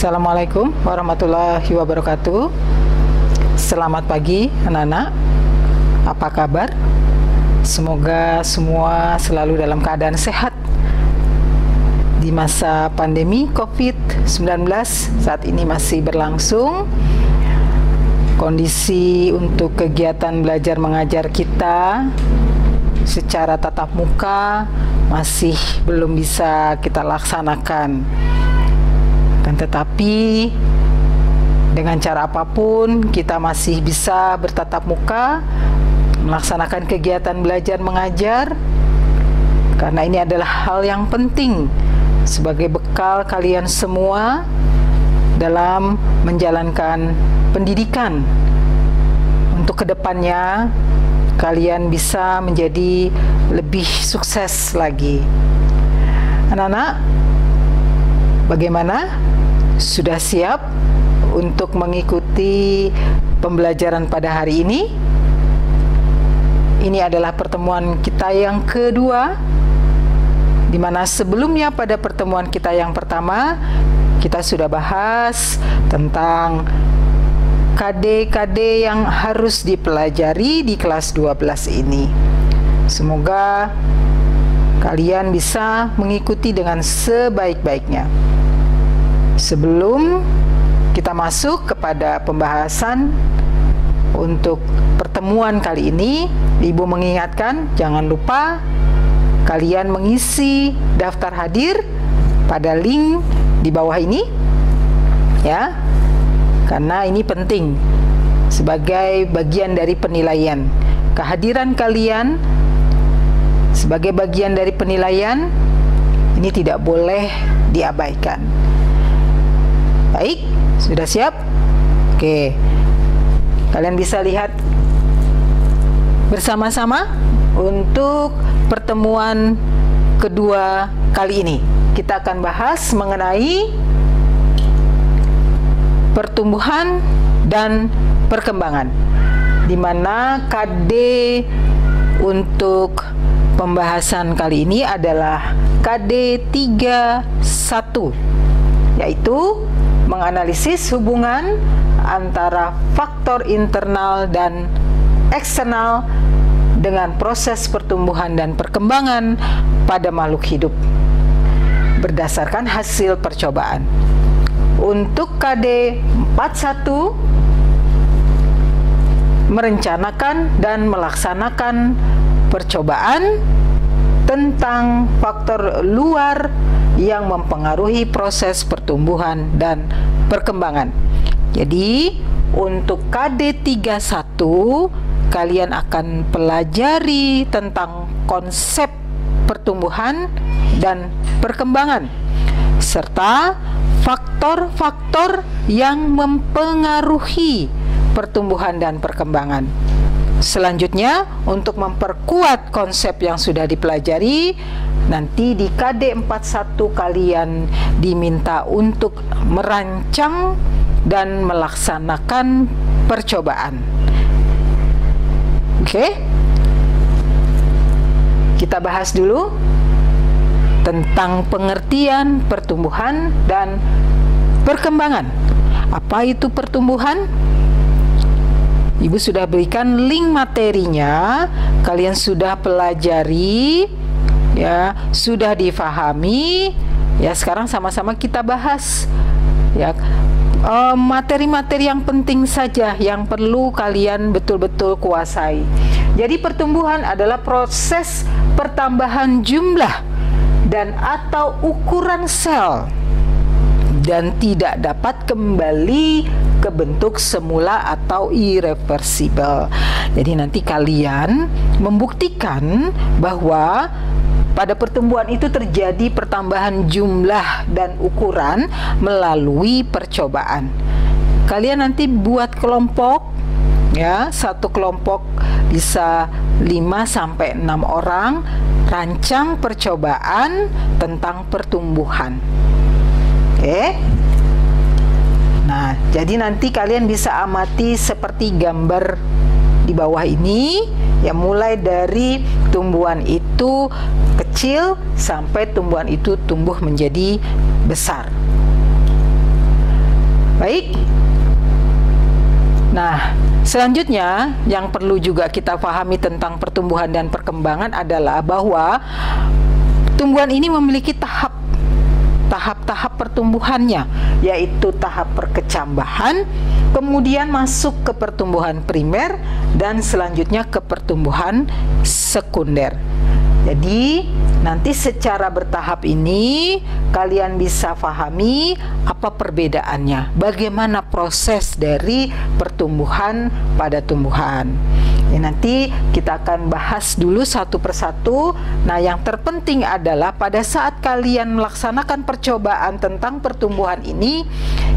Assalamualaikum warahmatullahi wabarakatuh. Selamat pagi anak-anak. Apa kabar? Semoga semua selalu dalam keadaan sehat di masa pandemi COVID-19 saat ini masih berlangsung. Kondisi untuk kegiatan belajar mengajar kita secara tatap muka masih belum bisa kita laksanakan. Dan tetapi dengan cara apapun kita masih bisa bertatap muka melaksanakan kegiatan belajar mengajar, karena ini adalah hal yang penting sebagai bekal kalian semua dalam menjalankan pendidikan untuk kedepannya kalian bisa menjadi lebih sukses lagi. Anak-anak, bagaimana? Sudah siap untuk mengikuti pembelajaran pada hari ini? Ini adalah pertemuan kita yang kedua, di mana sebelumnya pada pertemuan kita yang pertama kita sudah bahas tentang KD-KD yang harus dipelajari di kelas 12 ini. Semoga kalian bisa mengikuti dengan sebaik-baiknya. Sebelum kita masuk kepada pembahasan untuk pertemuan kali ini, Ibu mengingatkan jangan lupa kalian mengisi daftar hadir pada link di bawah ini ya, karena ini penting sebagai bagian dari penilaian. Kehadiran kalian sebagai bagian dari penilaian ini tidak boleh diabaikan. Baik, sudah siap? Oke, kalian bisa lihat bersama-sama untuk pertemuan kedua kali ini. Kita akan bahas mengenai pertumbuhan dan perkembangan, di mana KD untuk pembahasan kali ini adalah KD 31, yaitu menganalisis hubungan antara faktor internal dan eksternal dengan proses pertumbuhan dan perkembangan pada makhluk hidup berdasarkan hasil percobaan. Untuk KD 41 merencanakan dan melaksanakan percobaan tentang faktor luar yang mempengaruhi proses pertumbuhan dan perkembangan. Jadi untuk KD 31 kalian akan pelajari tentang konsep pertumbuhan dan perkembangan serta faktor-faktor yang mempengaruhi pertumbuhan dan perkembangan. Selanjutnya, untuk memperkuat konsep yang sudah dipelajari, nanti di KD 41 kalian diminta untuk merancang dan melaksanakan percobaan. Oke? Kita bahas dulu tentang pengertian pertumbuhan dan perkembangan. Apa itu pertumbuhan? Ibu sudah berikan link materinya, kalian sudah pelajari, ya, sudah difahami, ya. Sekarang sama-sama kita bahas, ya, materi-materi yang penting saja yang perlu kalian betul-betul kuasai. Jadi pertumbuhan adalah proses pertambahan jumlah dan atau ukuran sel dan tidak dapat kembali ke bentuk semula atau irreversible. Jadi nanti kalian membuktikan bahwa pada pertumbuhan itu terjadi pertambahan jumlah dan ukuran melalui percobaan. Kalian nanti buat kelompok, ya, satu kelompok bisa 5-6 orang, rancang percobaan tentang pertumbuhan. Oke. Nah, jadi nanti kalian bisa amati seperti gambar di bawah ini, ya, mulai dari tumbuhan itu kecil sampai tumbuhan itu tumbuh menjadi besar. Baik. Nah, selanjutnya yang perlu juga kita pahami tentang pertumbuhan dan perkembangan adalah bahwa tumbuhan ini memiliki tahap-tahap pertumbuhannya, yaitu tahap perkecambahan, kemudian masuk ke pertumbuhan primer, dan selanjutnya ke pertumbuhan sekunder. Jadi nanti secara bertahap ini kalian bisa pahami apa perbedaannya, bagaimana proses dari pertumbuhan pada tumbuhan. Ya, nanti kita akan bahas dulu satu persatu. Nah, yang terpenting adalah pada saat kalian melaksanakan percobaan tentang pertumbuhan ini,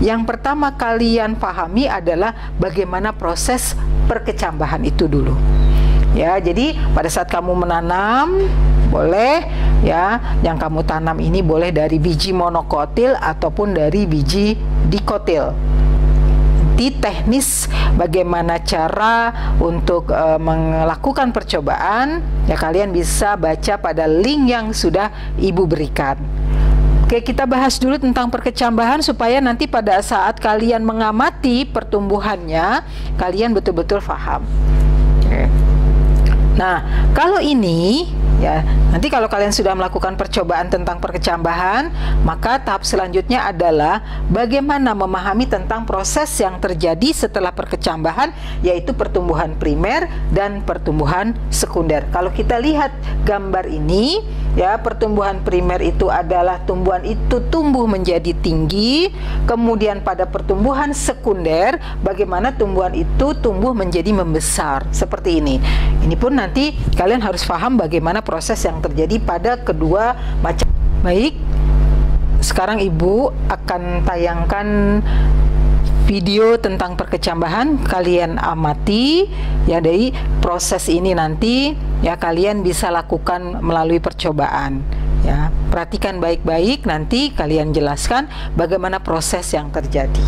yang pertama kalian pahami adalah bagaimana proses perkecambahan itu dulu. Ya, jadi pada saat kamu menanam, boleh ya, yang kamu tanam ini boleh dari biji monokotil ataupun dari biji dikotil. Nanti teknis bagaimana cara untuk melakukan percobaan, ya kalian bisa baca pada link yang sudah Ibu berikan. Oke, kita bahas dulu tentang perkecambahan supaya nanti pada saat kalian mengamati pertumbuhannya, kalian betul-betul paham. Oke. Nah, kalau ini ya, nanti kalau kalian sudah melakukan percobaan tentang perkecambahan, maka tahap selanjutnya adalah bagaimana memahami tentang proses yang terjadi setelah perkecambahan, yaitu pertumbuhan primer dan pertumbuhan sekunder. Kalau kita lihat gambar ini, ya, pertumbuhan primer itu adalah tumbuhan itu tumbuh menjadi tinggi, kemudian pada pertumbuhan sekunder, bagaimana tumbuhan itu tumbuh menjadi membesar, seperti ini. Ini pun nanti kalian harus paham bagaimana proses yang terjadi pada kedua macam. Baik, sekarang Ibu akan tayangkan video tentang perkecambahan. Kalian amati ya, dari proses ini nanti ya kalian bisa lakukan melalui percobaan ya. Perhatikan baik-baik, nanti kalian jelaskan bagaimana proses yang terjadi.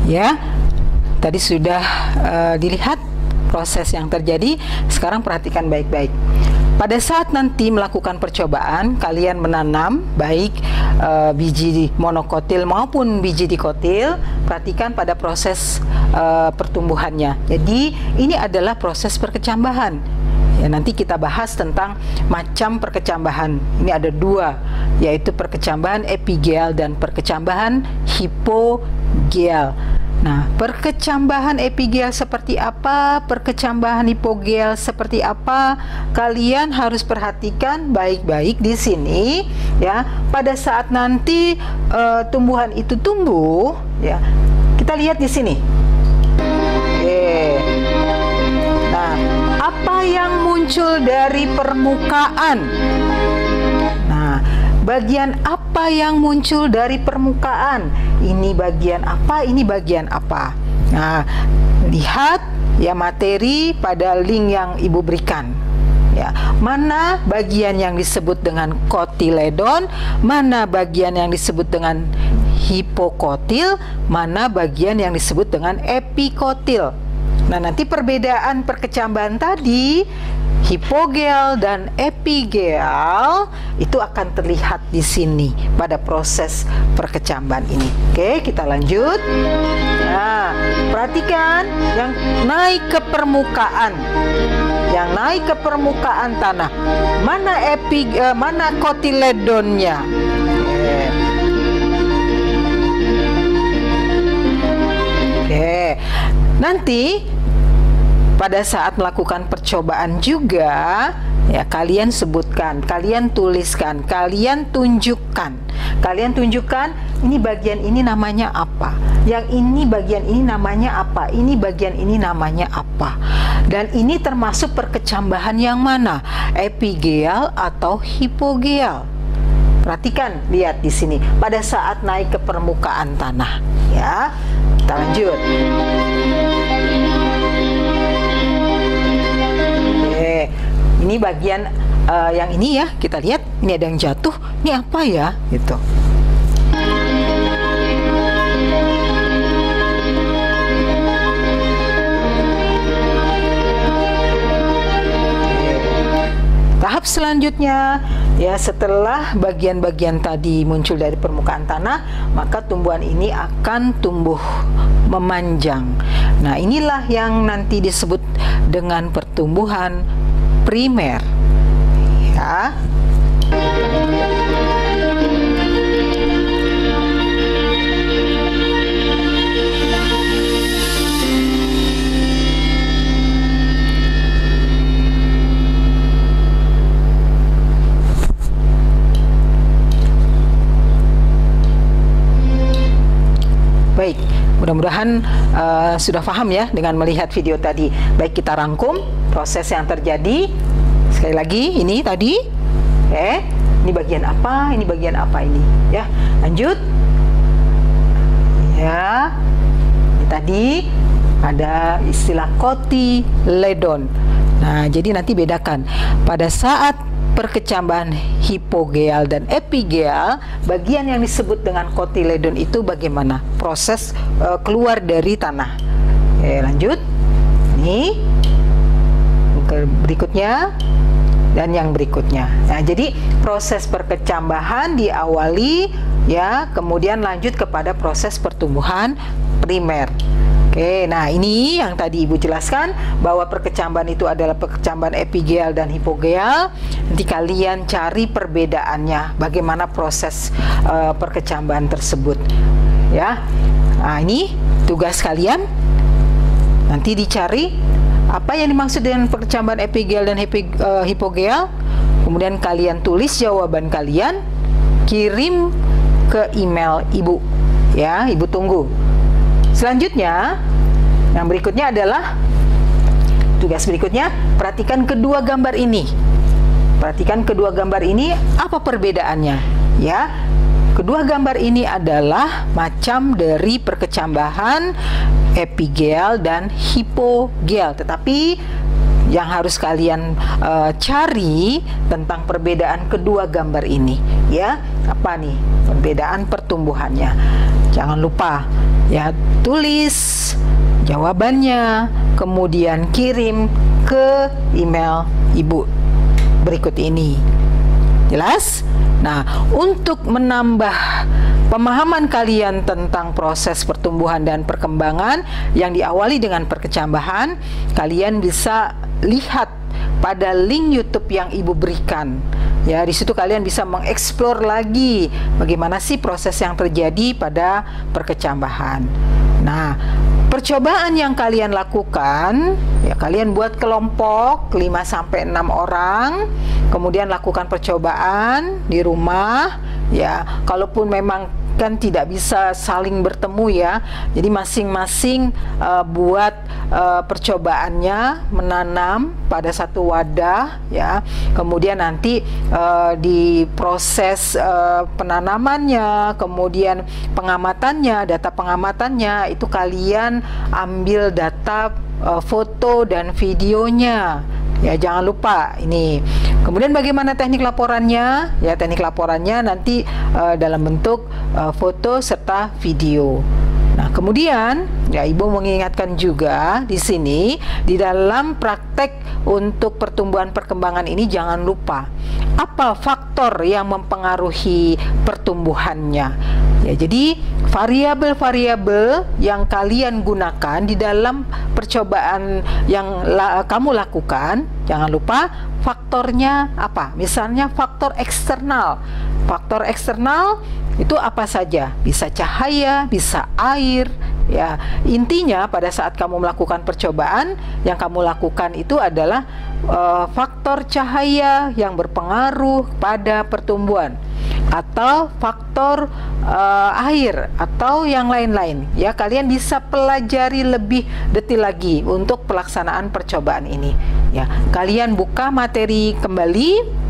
Ya, tadi sudah dilihat proses yang terjadi. Sekarang perhatikan baik-baik. Pada saat nanti melakukan percobaan, kalian menanam baik biji monokotil maupun biji dikotil, perhatikan pada proses pertumbuhannya. Jadi ini adalah proses perkecambahan. Ya, nanti kita bahas tentang macam perkecambahan. Ini ada dua, yaitu perkecambahan epigel dan perkecambahan hipogel. Nah, perkecambahan epigel seperti apa, perkecambahan hipogel seperti apa, kalian harus perhatikan baik-baik di sini ya. Pada saat nanti tumbuhan itu tumbuh ya, kita lihat di sini. Nah, apa yang muncul dari permukaan? Nah, bagian apa yang muncul dari permukaan? Ini bagian apa? Ini bagian apa? Nah, lihat ya materi pada link yang Ibu berikan. Ya, mana bagian yang disebut dengan kotiledon, mana bagian yang disebut dengan hipokotil, mana bagian yang disebut dengan epikotil. Nah, nanti perbedaan perkecambahan tadi, hipogel dan epigel, itu akan terlihat di sini pada proses perkecambahan ini. Oke, kita lanjut. Nah, perhatikan yang naik ke permukaan. Yang naik ke permukaan tanah. Mana kotiledonnya? Oke. Nanti pada saat melakukan percobaan juga, ya kalian sebutkan, kalian tuliskan, kalian tunjukkan. Kalian tunjukkan ini bagian ini namanya apa, yang ini bagian ini namanya apa, ini bagian ini namanya apa. Dan ini termasuk perkecambahan yang mana? Epigel atau hipogel? Perhatikan, lihat di sini pada saat naik ke permukaan tanah. Ya, kita lanjut. Oke, ini bagian yang ini ya, kita lihat ini ada yang jatuh. Ini apa ya? Gitu. Tahap selanjutnya, ya setelah bagian-bagian tadi muncul dari permukaan tanah, maka tumbuhan ini akan tumbuh memanjang. Nah, inilah yang nanti disebut dengan pertumbuhan primer. Ya. Baik, mudah-mudahan sudah paham ya dengan melihat video tadi. Baik, kita rangkum proses yang terjadi. Sekali lagi, ini tadi, ini bagian apa, ini bagian apa ini, ya. Lanjut, ya. Ini tadi ada istilah kotiledon. Nah, jadi nanti bedakan pada saat perkecambahan hipogel dan epigel, bagian yang disebut dengan kotiledon itu bagaimana proses keluar dari tanah. Oke, lanjut. Ini berikutnya dan yang berikutnya. Nah, jadi proses perkecambahan diawali ya, kemudian lanjut kepada proses pertumbuhan primer. Oke, nah ini yang tadi Ibu jelaskan bahwa perkecambahan itu adalah perkecambahan epigel dan hipogel. Nanti kalian cari perbedaannya, bagaimana proses perkecambahan tersebut. Ya, nah ini tugas kalian. Nanti dicari apa yang dimaksud dengan perkecambahan epigel dan hipogel. Kemudian kalian tulis jawaban kalian, kirim ke email Ibu. Ya, Ibu tunggu. Selanjutnya, yang berikutnya adalah tugas berikutnya, perhatikan kedua gambar ini. Perhatikan kedua gambar ini, apa perbedaannya? Ya, kedua gambar ini adalah macam dari perkecambahan epigel dan hipogel. Tetapi yang harus kalian cari tentang perbedaan kedua gambar ini, ya, apa nih perbedaan pertumbuhannya? Jangan lupa ya, tulis jawabannya, kemudian kirim ke email Ibu berikut ini. Jelas? Nah, untuk menambah pemahaman kalian tentang proses pertumbuhan dan perkembangan yang diawali dengan perkecambahan, kalian bisa lihat pada link YouTube yang Ibu berikan. Ya, di situ kalian bisa mengeksplor lagi bagaimana sih proses yang terjadi pada perkecambahan. Nah, percobaan yang kalian lakukan, ya kalian buat kelompok 5-6 orang, kemudian lakukan percobaan di rumah. Ya, kalaupun memang kan tidak bisa saling bertemu ya. Jadi masing-masing buat percobaannya, menanam pada satu wadah ya. Kemudian nanti di proses penanamannya, kemudian pengamatannya, data pengamatannya itu kalian ambil data foto dan videonya. Ya, jangan lupa ini. Kemudian bagaimana teknik laporannya? Ya, teknik laporannya nanti dalam bentuk foto serta video. Nah, kemudian ya Ibu mengingatkan juga di sini di dalam praktek untuk pertumbuhan perkembangan ini jangan lupa apa faktor yang mempengaruhi pertumbuhannya. Ya, jadi variabel-variabel yang kalian gunakan di dalam percobaan yang kamu lakukan, jangan lupa faktornya apa? Misalnya faktor eksternal. Faktor eksternal itu apa saja? Bisa cahaya, bisa air, ya. Intinya pada saat kamu melakukan percobaan, yang kamu lakukan itu adalah faktor cahaya yang berpengaruh pada pertumbuhan, atau faktor air, atau yang lain-lain. Ya, kalian bisa pelajari lebih detail lagi untuk pelaksanaan percobaan ini. Ya, kalian buka materi kembali.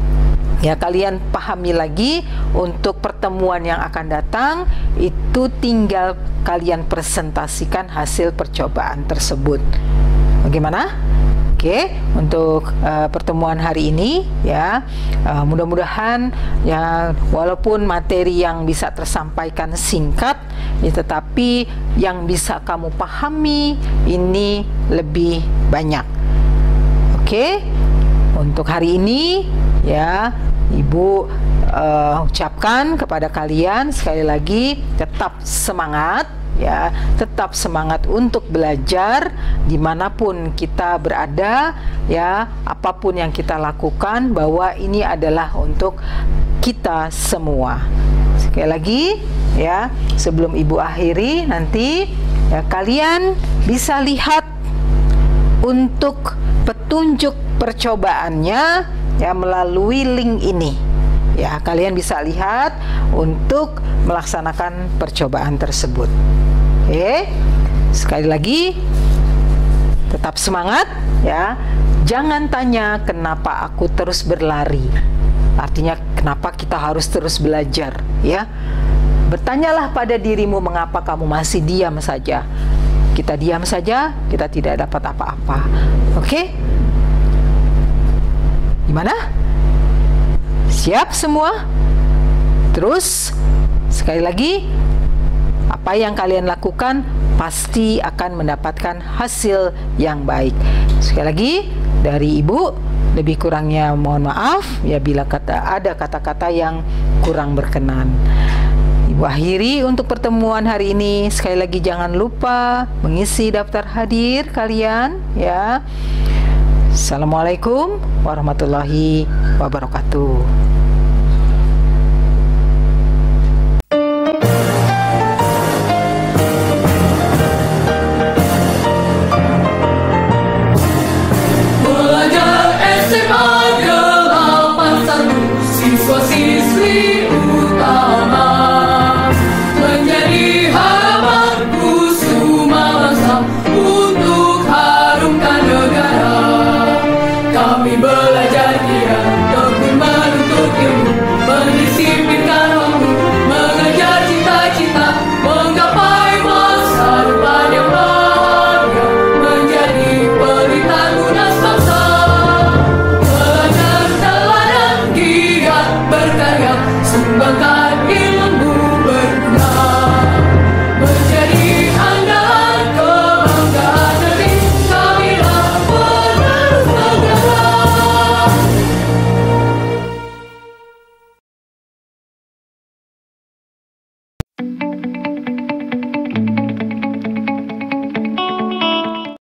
Ya, kalian pahami lagi untuk pertemuan yang akan datang, itu tinggal kalian presentasikan hasil percobaan tersebut. Bagaimana? Oke, untuk pertemuan hari ini ya, mudah-mudahan ya walaupun materi yang bisa tersampaikan singkat ya, tetapi yang bisa kamu pahami ini lebih banyak. Oke, untuk hari ini ya Ibu ucapkan kepada kalian sekali lagi tetap semangat ya, tetap semangat untuk belajar dimanapun kita berada ya, apapun yang kita lakukan bahwa ini adalah untuk kita semua. Sekali lagi ya, sebelum Ibu akhiri nanti ya, kalian bisa lihat untuk petunjuk percobaannya ya melalui link ini. Ya, kalian bisa lihat untuk melaksanakan percobaan tersebut. Oke. Sekali lagi tetap semangat ya. Jangan tanya kenapa aku terus berlari. Artinya kenapa kita harus terus belajar ya. Bertanyalah pada dirimu mengapa kamu masih diam saja. Kita diam saja, kita tidak dapat apa-apa. Oke? Gimana? Siap semua? Terus sekali lagi, apa yang kalian lakukan pasti akan mendapatkan hasil yang baik. Sekali lagi dari Ibu, lebih kurangnya mohon maaf ya bila ada kata-kata yang kurang berkenan. Ibu akhiri untuk pertemuan hari ini. Sekali lagi jangan lupa mengisi daftar hadir kalian ya. Assalamualaikum warahmatullahi wabarakatuh.